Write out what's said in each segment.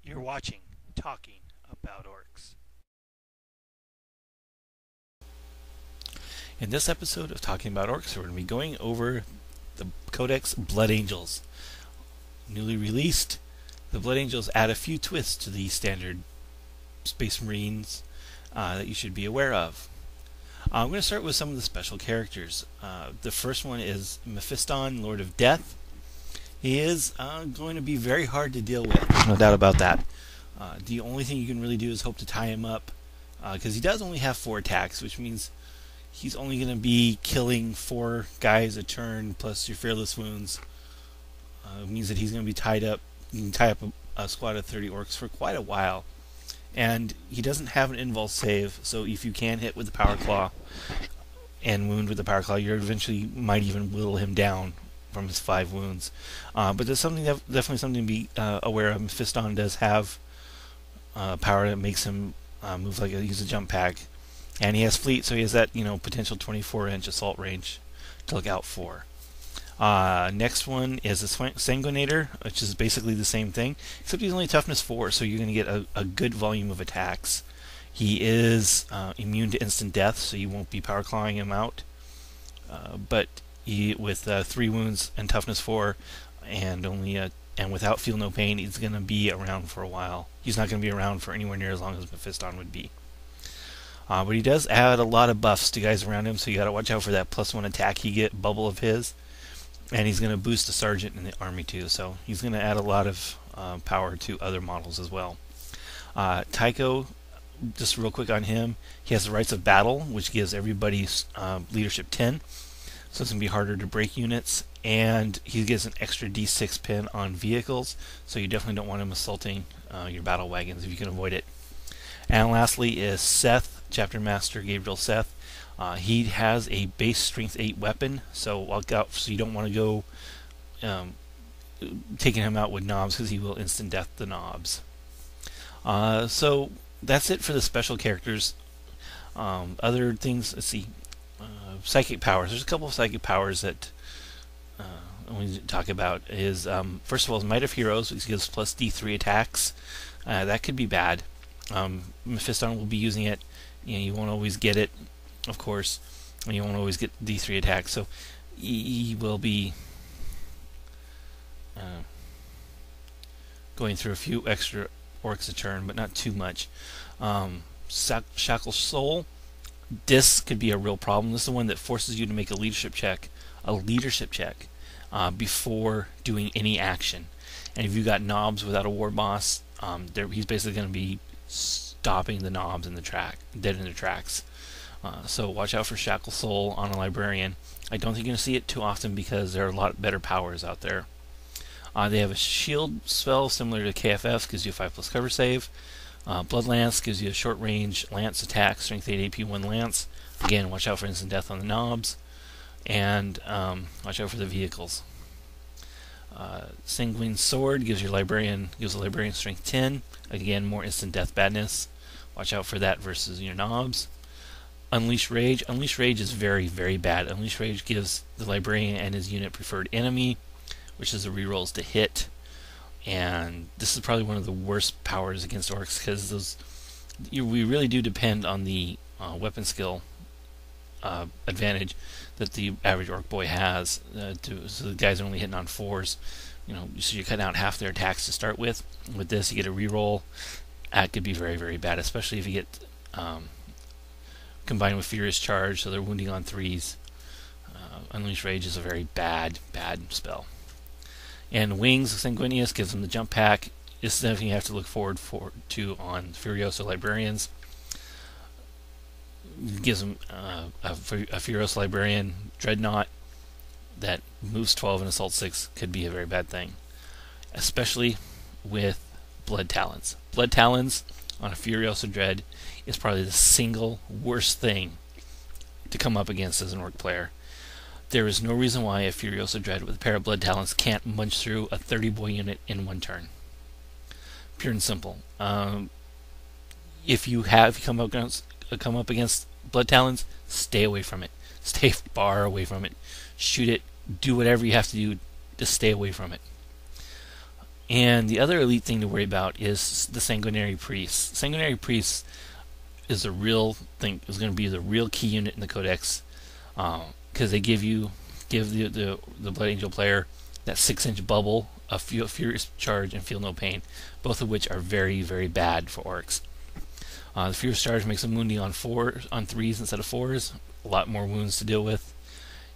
You're watching Talking About Orcs. In this episode of Talking About Orcs, we're going to be going over the Codex Blood Angels. Newly released, the Blood Angels add a few twists to the standard Space Marines that you should be aware of. I'm going to start with some of the special characters. The first one is Mephiston, Lord of Death. He is going to be very hard to deal with, there's no doubt about that. The only thing you can really do is hope to tie him up, because he does only have 4 attacks, which means he's only going to be killing 4 guys a turn plus your fearless wounds. It means that he's going to be tied up. You can tie up a squad of 30 orcs for quite a while. And he doesn't have an invulse save, so if you can hit with the power claw and wound with the power claw, you eventually might even whittle him down from his 5 wounds. But there's definitely something to be aware of. Mephiston does have power that makes him move like use a jump pack, and he has fleet, so he has that potential 24-inch assault range to look out for. Next one is a Sanguinator, which is basically the same thing, except he's only toughness 4, so you're going to get a good volume of attacks. He is immune to instant death, so you won't be power clawing him out. But he, with 3 wounds and toughness 4, and without feel no pain, he's going to be around for a while. He's not going to be around for anywhere near as long as Mephiston would be. But he does add a lot of buffs to guys around him, so you got to watch out for that +1 attack he get bubble of his. And he's going to boost a sergeant in the army too, so he's going to add a lot of power to other models as well. Tycho, just real quick on him, he has the Rights of Battle, which gives everybody leadership 10, so it's going to be harder to break units, and he gets an extra D6 pin on vehicles, so you definitely don't want him assaulting your battle wagons if you can avoid it. And lastly is Seth, Chapter Master Gabriel Seth. He has a base strength 8 weapon, so look out. So you don't want to go taking him out with knobs, because he will instant death the knobs. So that's it for the special characters. Other things, let's see. Psychic powers. There's a couple of psychic powers that I want to talk about. Is first of all, is Might of Heroes, which gives plus D3 attacks. That could be bad. Mephiston will be using it. You won't always get it, of course, and you won't always get D3 attacks, so he will be going through a few extra orcs a turn, but not too much. Shackle Soul, this could be a real problem. This is the one that forces you to make a leadership check before doing any action. And if you got knobs without a war boss, he's basically going to be stopping the knobs in the dead in their tracks. So watch out for Shackle Soul on a librarian. I don't think you're going to see it too often because there are a lot better powers out there. They have a shield spell similar to KFF, gives you a 5+ cover save. Blood Lance gives you a short range lance attack, strength 8 AP 1 lance. Again, watch out for instant death on the knobs, and watch out for the vehicles. Sanguine Sword gives a librarian strength 10. Again, more instant death badness. Watch out for that versus your knobs. Unleash Rage. Unleash Rage is very, very bad. Unleash Rage gives the librarian and his unit preferred enemy, which is the rerolls to hit. And this is probably one of the worst powers against orcs, because we really do depend on the weapon skill advantage that the average orc boy has. So the guys are only hitting on 4s. So you're cutting out half their attacks to start with. With this, you get a reroll. That could be very, very bad, especially if you get combined with Furious Charge, so they're wounding on 3s. Unleash Rage is a very bad spell. And Wings Sanguinius gives them the jump pack. This is something you have to look forward to on Furioso Librarians. It gives them a Furioso Librarian Dreadnought that moves 12 and assault 6 could be a very bad thing, especially with Blood Talons. Blood Talons on a Furioso Dread is probably the single worst thing to come up against as an orc player. There is no reason why a Furioso Dread with a pair of Blood Talons can't munch through a 30-boy unit in 1 turn. Pure and simple. If you come up against Blood Talons, stay away from it. Stay far away from it. Shoot it. Do whatever you have to do to stay away from it. And the other elite thing to worry about is the Sanguinary Priest. Sanguinary Priest is a real thing. Is going to be the real key unit in the Codex, because they give the Blood Angel player that 6-inch bubble, a Furious Charge, and Feel No Pain, both of which are very, very bad for Orks. The Furious Charge makes them wounding on 3s instead of 4s, a lot more wounds to deal with,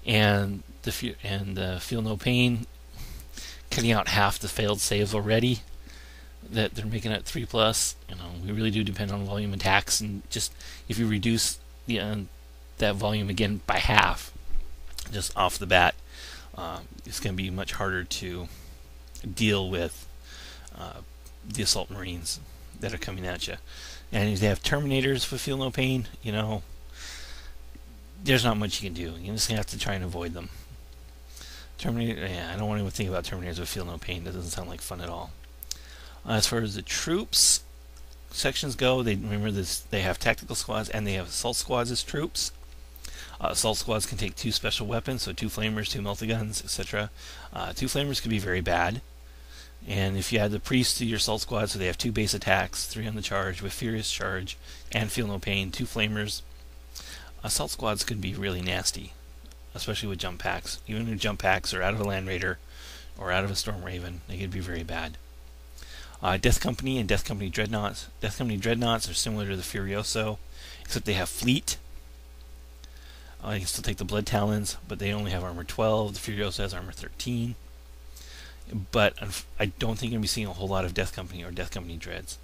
and the Feel No Pain, cutting out half the failed saves already that they're making at 3+. We really do depend on volume attacks, and just if you reduce that volume again by half, just off the bat, it's going to be much harder to deal with the Assault Marines that are coming at you. And if they have Terminators with Feel No Pain, there's not much you can do. You're just going to have to try and avoid them. Terminator, I don't want to even think about Terminators with Feel No Pain. That doesn't sound like fun at all. As far as the troops sections go, remember this, they have tactical squads and they have assault squads as troops. Assault squads can take 2 special weapons, so 2 flamers, 2 multi-guns, etc. 2 flamers could be very bad. And if you add the priest to your assault squad, so they have 2 base attacks, 3 on the charge with Furious Charge and Feel No Pain, 2 flamers, assault squads could be really nasty, especially with jump packs. Even if jump packs are out of a Land Raider or out of a Storm Raven, they could be very bad. Death Company and Death Company Dreadnoughts. Death Company Dreadnoughts are similar to the Furioso, except they have fleet. You can still take the Blood Talons, but they only have armor 12. The Furioso has armor 13. But I don't think you're going to be seeing a whole lot of Death Company or Death Company Dreads.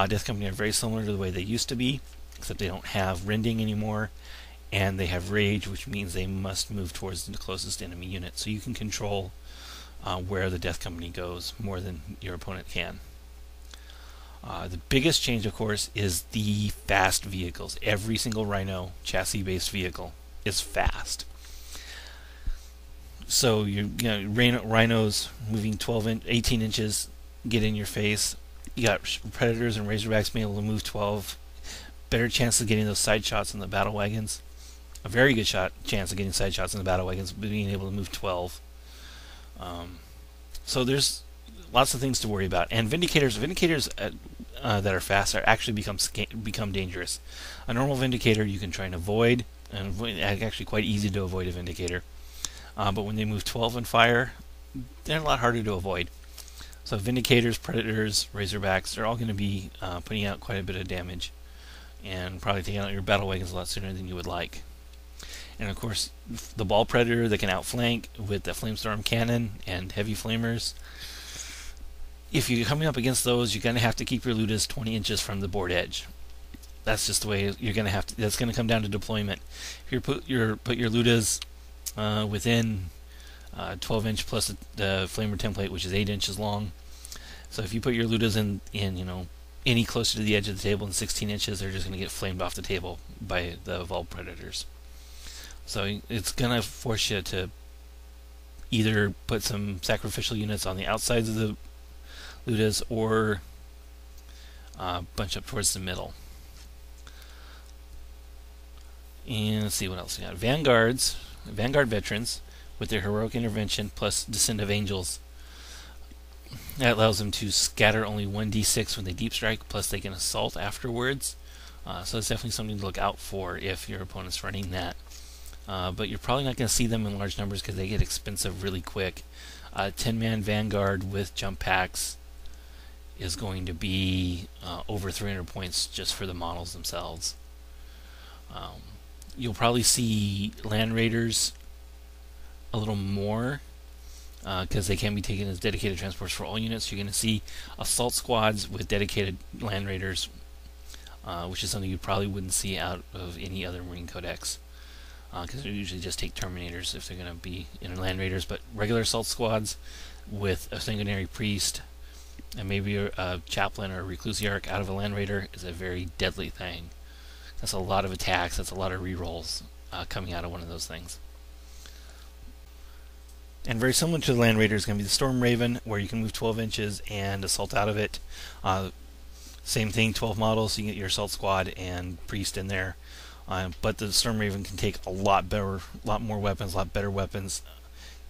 Death Company are very similar to the way they used to be, except they don't have Rending anymore, and they have Rage, which means they must move towards the closest enemy unit. So you can control where the Death Company goes more than your opponent can. The biggest change, of course, is the fast vehicles. Every single Rhino chassis-based vehicle is fast. So Rhinos moving 18 inches get in your face. You got Predators and Razorbacks being able to move 12. Better chance of getting those side shots in the battle wagons. A very good chance of getting side shots in the battle wagons, being able to move 12. So there's lots of things to worry about. And Vindicators that are fast are actually become dangerous. A normal Vindicator you can try and avoid, and actually quite easy to avoid a Vindicator. But when they move 12 and fire, they're a lot harder to avoid. So Vindicators, Predators, Razorbacks, they're all going to be putting out quite a bit of damage, and probably taking out your battle wagons a lot sooner than you would like. And of course, the Ball Predator that can outflank with the Flamestorm Cannon and heavy flamers. If you're coming up against those, you're going to have to keep your Ludas 20 inches from the board edge. That's just the way you're going to have to. That's going to come down to deployment. If you put your Ludas within 12-inch plus the flamer template, which is 8 inches long. So if you put your Ludas in any closer to the edge of the table than 16 inches, they're just going to get flamed off the table by the Evolved Predators. So it's going to force you to either put some sacrificial units on the outsides of the Ludas or bunch up towards the middle. And let's see what else we got. Vanguard veterans with their heroic intervention plus Descent of Angels. That allows them to scatter only 1d6 when they deep strike, plus they can assault afterwards. So it's definitely something to look out for if your opponent's running that. But you're probably not going to see them in large numbers because they get expensive really quick. 10-man Vanguard with jump packs is going to be over 300 points just for the models themselves. You'll probably see Land Raiders a little more because they can be taken as dedicated transports for all units. You're going to see assault squads with dedicated Land Raiders, which is something you probably wouldn't see out of any other Marine Codex, because they usually just take Terminators if they're going to be in Land Raiders. But regular assault squads with a Sanguinary Priest and maybe a Chaplain or a Reclusiarch out of a Land Raider is a very deadly thing. That's a lot of attacks, that's a lot of rerolls coming out of one of those things. And very similar to the Land Raider is going to be the Storm Raven, where you can move 12 inches and assault out of it. Same thing, 12 models, so you can get your assault squad and priest in there. But the Storm Raven can take a lot more weapons, a lot better weapons,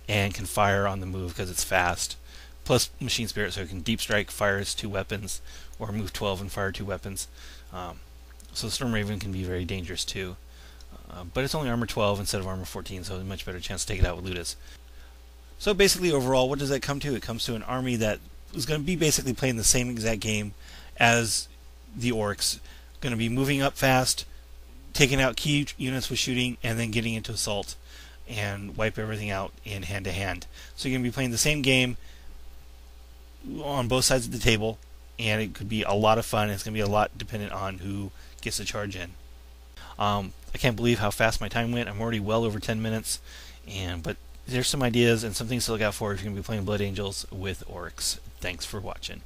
and can fire on the move because it's fast. plus Machine Spirit, so it can deep strike, fires 2 weapons, or move 12 and fire 2 weapons. So the Storm Raven can be very dangerous too. But it's only armor 12 instead of armor 14, so a much better chance to take it out with Ludus. So basically, overall, what does that come to? It comes to an army that is going to be basically playing the same exact game as the Orks. Going to be moving up fast, taking out key units with shooting, and then getting into assault and wipe everything out in hand-to-hand. So you're going to be playing the same game on both sides of the table, and it could be a lot of fun. It's going to be a lot dependent on who gets the charge in. I can't believe how fast my time went. I'm already well over 10 minutes, but there's some ideas and some things to look out for if you're going to be playing Blood Angels with Orks. Thanks for watching.